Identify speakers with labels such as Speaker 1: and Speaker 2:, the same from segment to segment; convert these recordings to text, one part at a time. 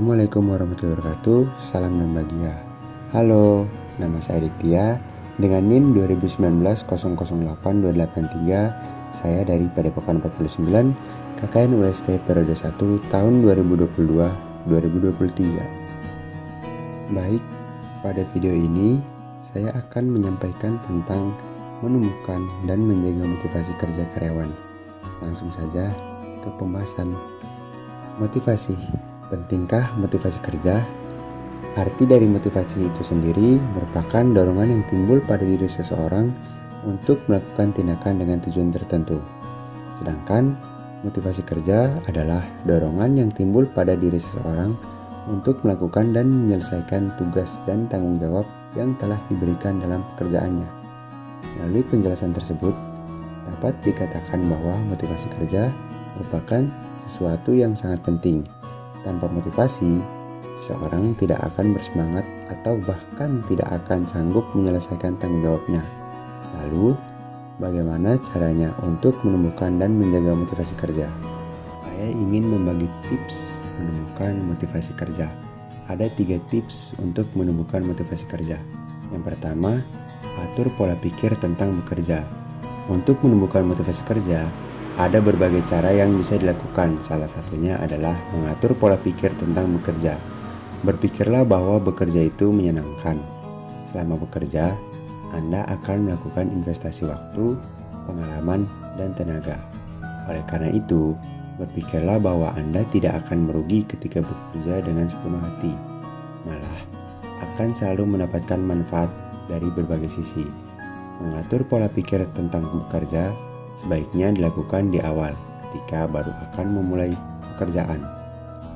Speaker 1: Assalamualaikum warahmatullahi wabarakatuh. Salam dan bahagia. Halo, nama saya Aditya dengan NIM 2019008283. Saya dari Padepokan 49 KKN UST periode 1 tahun 2022-2023. Baik, pada video ini saya akan menyampaikan tentang menumbuhkan dan menjaga motivasi kerja karyawan. Langsung saja ke pembahasan. Motivasi. Pentingkah motivasi kerja? Arti dari motivasi itu sendiri merupakan dorongan yang timbul pada diri seseorang untuk melakukan tindakan dengan tujuan tertentu. Sedangkan motivasi kerja adalah dorongan yang timbul pada diri seseorang untuk melakukan dan menyelesaikan tugas dan tanggung jawab yang telah diberikan dalam pekerjaannya. Melalui penjelasan tersebut, dapat dikatakan bahwa motivasi kerja merupakan sesuatu yang sangat penting. Tanpa motivasi, seseorang tidak akan bersemangat atau bahkan tidak akan sanggup menyelesaikan tanggung jawabnya. Lalu, bagaimana caranya untuk menumbuhkan dan menjaga motivasi kerja? Saya ingin membagi tips menumbuhkan motivasi kerja. Ada 3 tips untuk menumbuhkan motivasi kerja. Yang pertama, atur pola pikir tentang bekerja. Untuk menumbuhkan motivasi kerja, ada berbagai cara yang bisa dilakukan. Salah satunya adalah mengatur pola pikir tentang bekerja. Berpikirlah bahwa bekerja itu menyenangkan. Selama bekerja, Anda akan melakukan investasi waktu, pengalaman, dan tenaga. Oleh karena itu, berpikirlah bahwa Anda tidak akan merugi ketika bekerja dengan sepenuh hati. Malah, akan selalu mendapatkan manfaat dari berbagai sisi. Mengatur pola pikir tentang bekerja sebaiknya dilakukan di awal ketika baru akan memulai pekerjaan.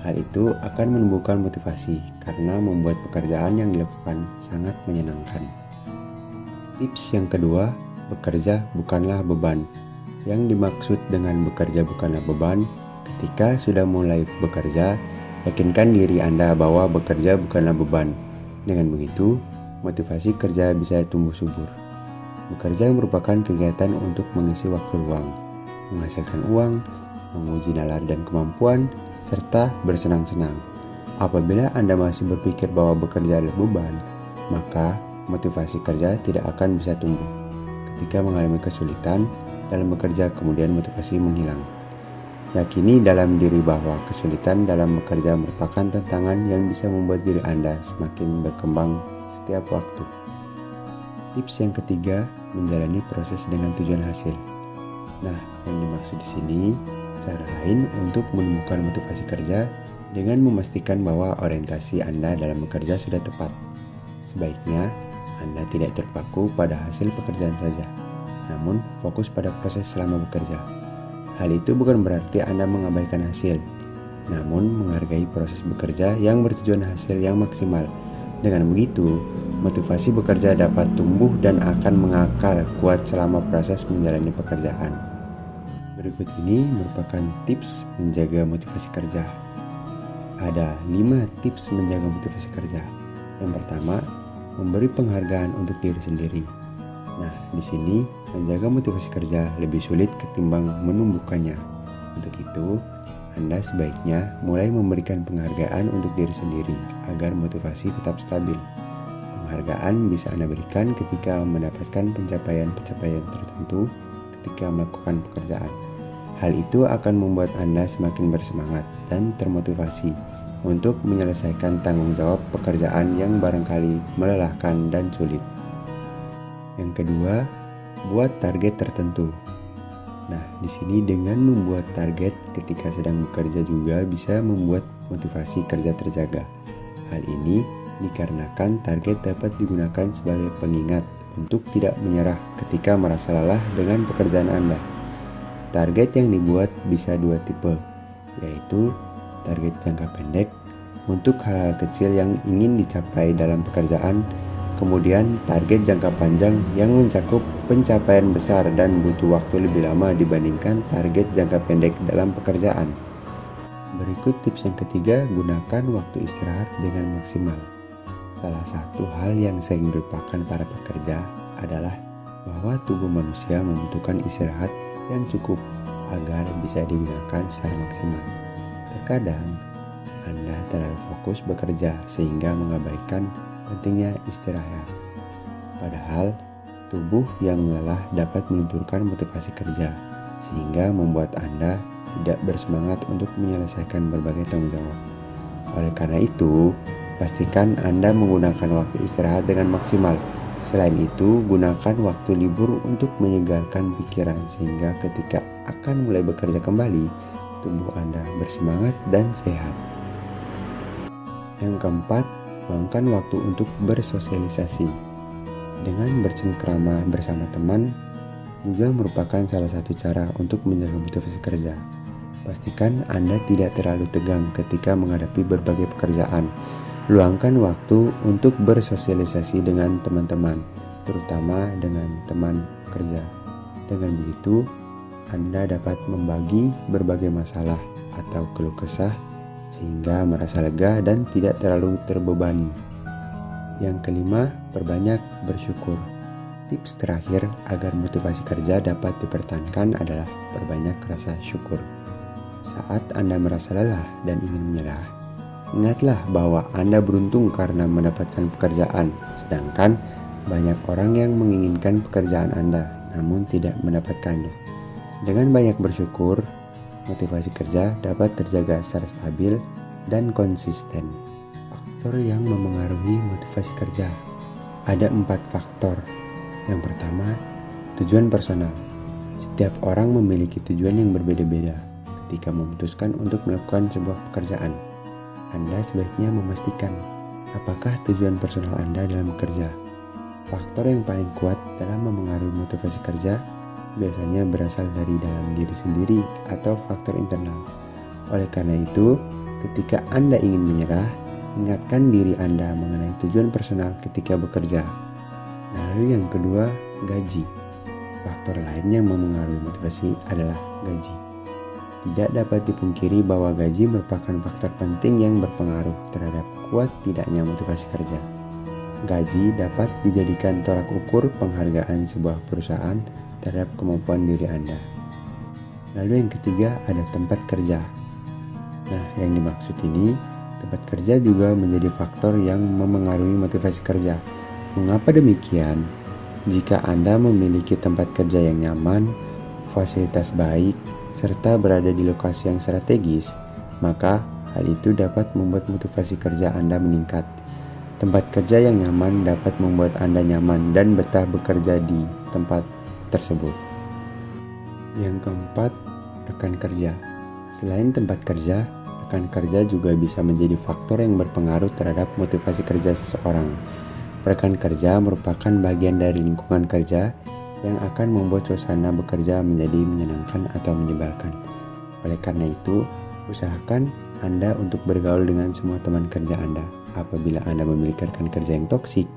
Speaker 1: Hal itu akan menumbuhkan motivasi karena membuat pekerjaan yang dilakukan sangat menyenangkan. Tips yang kedua, bekerja bukanlah beban. Yang dimaksud dengan bekerja bukanlah beban, ketika sudah mulai bekerja, yakinkan diri Anda bahwa bekerja bukanlah beban. Dengan begitu, motivasi kerja bisa tumbuh subur. Bekerja merupakan kegiatan untuk mengisi waktu luang, menghasilkan uang, menguji nalar dan kemampuan, serta bersenang-senang. Apabila Anda masih berpikir bahwa bekerja adalah beban, maka motivasi kerja tidak akan bisa tumbuh. Ketika mengalami kesulitan dalam bekerja, kemudian motivasi menghilang. Yakini dalam diri bahwa kesulitan dalam bekerja merupakan tantangan yang bisa membuat diri Anda semakin berkembang setiap waktu. Tips yang ketiga, menjalani proses dengan tujuan hasil. Nah, yang dimaksud di sini cara lain untuk menemukan motivasi kerja dengan memastikan bahwa orientasi Anda dalam bekerja sudah tepat. Sebaiknya Anda tidak terpaku pada hasil pekerjaan saja, namun fokus pada proses selama bekerja. Hal itu bukan berarti Anda mengabaikan hasil, namun menghargai proses bekerja yang bertujuan hasil yang maksimal. Dengan begitu, motivasi bekerja dapat tumbuh dan akan mengakar kuat selama proses menjalani pekerjaan. Berikut ini merupakan tips menjaga motivasi kerja. Ada 5 tips menjaga motivasi kerja. Yang pertama, memberi penghargaan untuk diri sendiri. Nah, di sini menjaga motivasi kerja lebih sulit ketimbang menumbuhkannya. Untuk itu, Anda sebaiknya mulai memberikan penghargaan untuk diri sendiri agar motivasi tetap stabil. Penghargaan bisa Anda berikan ketika mendapatkan pencapaian-pencapaian tertentu ketika melakukan pekerjaan. Hal itu akan membuat Anda semakin bersemangat dan termotivasi untuk menyelesaikan tanggung jawab pekerjaan yang barangkali melelahkan dan sulit. Yang kedua, buat target tertentu. Nah, di sini dengan membuat target ketika sedang bekerja juga bisa membuat motivasi kerja terjaga. Hal ini dikarenakan target dapat digunakan sebagai pengingat untuk tidak menyerah ketika merasa lelah dengan pekerjaan Anda. Target yang dibuat bisa 2 tipe, yaitu target jangka pendek untuk hal-hal kecil yang ingin dicapai dalam pekerjaan, kemudian target jangka panjang yang mencakup pencapaian besar dan butuh waktu lebih lama dibandingkan target jangka pendek dalam pekerjaan. Berikut tips yang ketiga, gunakan waktu istirahat dengan maksimal. Salah satu hal yang sering dilupakan para pekerja adalah bahwa tubuh manusia membutuhkan istirahat yang cukup agar bisa digunakan secara maksimal. Terkadang, Anda terlalu fokus bekerja sehingga mengabaikan pentingnya istirahat. Padahal, tubuh yang lelah dapat melunturkan motivasi kerja, sehingga membuat Anda tidak bersemangat untuk menyelesaikan berbagai tanggung jawab. Oleh karena itu, pastikan Anda menggunakan waktu istirahat dengan maksimal. Selain itu, gunakan waktu libur untuk menyegarkan pikiran sehingga ketika akan mulai bekerja kembali, tubuh Anda bersemangat dan sehat. Yang keempat, luangkan waktu untuk bersosialisasi. Dengan bercengkrama bersama teman juga merupakan salah satu cara untuk menjaga motivasi kerja. Pastikan Anda tidak terlalu tegang ketika menghadapi berbagai pekerjaan. Luangkan waktu untuk bersosialisasi dengan teman-teman, terutama dengan teman kerja. Dengan begitu, Anda dapat membagi berbagai masalah atau keluh kesah sehingga merasa lega dan tidak terlalu terbebani. Yang kelima, perbanyak bersyukur. Tips terakhir agar motivasi kerja dapat dipertahankan adalah perbanyak rasa syukur. Saat Anda merasa lelah dan ingin menyerah, ingatlah bahwa Anda beruntung karena mendapatkan pekerjaan, sedangkan banyak orang yang menginginkan pekerjaan Anda namun tidak mendapatkannya. Dengan banyak bersyukur, motivasi kerja dapat terjaga secara stabil dan konsisten. Faktor yang memengaruhi motivasi kerja. Ada 4 faktor. Yang pertama, tujuan personal. Setiap orang memiliki tujuan yang berbeda-beda ketika memutuskan untuk melakukan sebuah pekerjaan. Anda sebaiknya memastikan apakah tujuan personal Anda dalam bekerja. Faktor yang paling kuat dalam memengaruhi motivasi kerja biasanya berasal dari dalam diri sendiri atau faktor internal. Oleh karena itu, ketika Anda ingin menyerah, ingatkan diri Anda mengenai tujuan personal ketika bekerja. Lalu yang kedua, gaji. Faktor lain yang memengaruhi motivasi adalah gaji. Tidak dapat dipungkiri bahwa gaji merupakan faktor penting yang berpengaruh terhadap kuat tidaknya motivasi kerja. Gaji dapat dijadikan tolak ukur penghargaan sebuah perusahaan terhadap kemampuan diri Anda. Lalu yang ketiga ada tempat kerja. Nah, yang dimaksud ini, tempat kerja juga menjadi faktor yang memengaruhi motivasi kerja. Mengapa demikian? Jika Anda memiliki tempat kerja yang nyaman, fasilitas baik, serta berada di lokasi yang strategis, maka hal itu dapat membuat motivasi kerja Anda meningkat. Tempat kerja yang nyaman dapat membuat Anda nyaman dan betah bekerja di tempat tersebut. Yang keempat, rekan kerja. Selain tempat kerja, rekan kerja juga bisa menjadi faktor yang berpengaruh terhadap motivasi kerja seseorang. Rekan kerja merupakan bagian dari lingkungan kerja yang akan membuat suasana bekerja menjadi menyenangkan atau menyebalkan. Oleh karena itu, usahakan Anda untuk bergaul dengan semua teman kerja Anda. Apabila Anda memiliki rekan kerja yang toksik,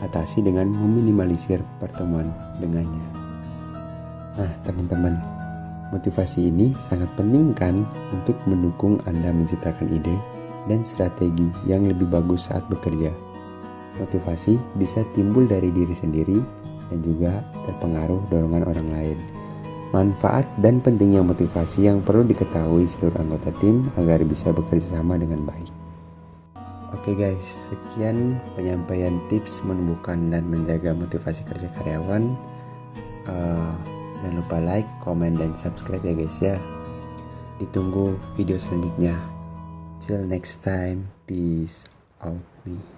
Speaker 1: atasi dengan meminimalisir pertemuan dengannya. Nah, teman-teman, motivasi ini sangat penting kan untuk mendukung Anda menciptakan ide dan strategi yang lebih bagus saat bekerja. Motivasi bisa timbul dari diri sendiri dan juga terpengaruh dorongan orang lain. Manfaat dan pentingnya motivasi yang perlu diketahui seluruh anggota tim agar bisa bekerja sama dengan baik. Oke guys, sekian penyampaian tips menumbuhkan dan menjaga motivasi kerja karyawan. Jangan lupa like, komen, dan subscribe ya guys ya. Ditunggu video selanjutnya. Till next time, peace out me.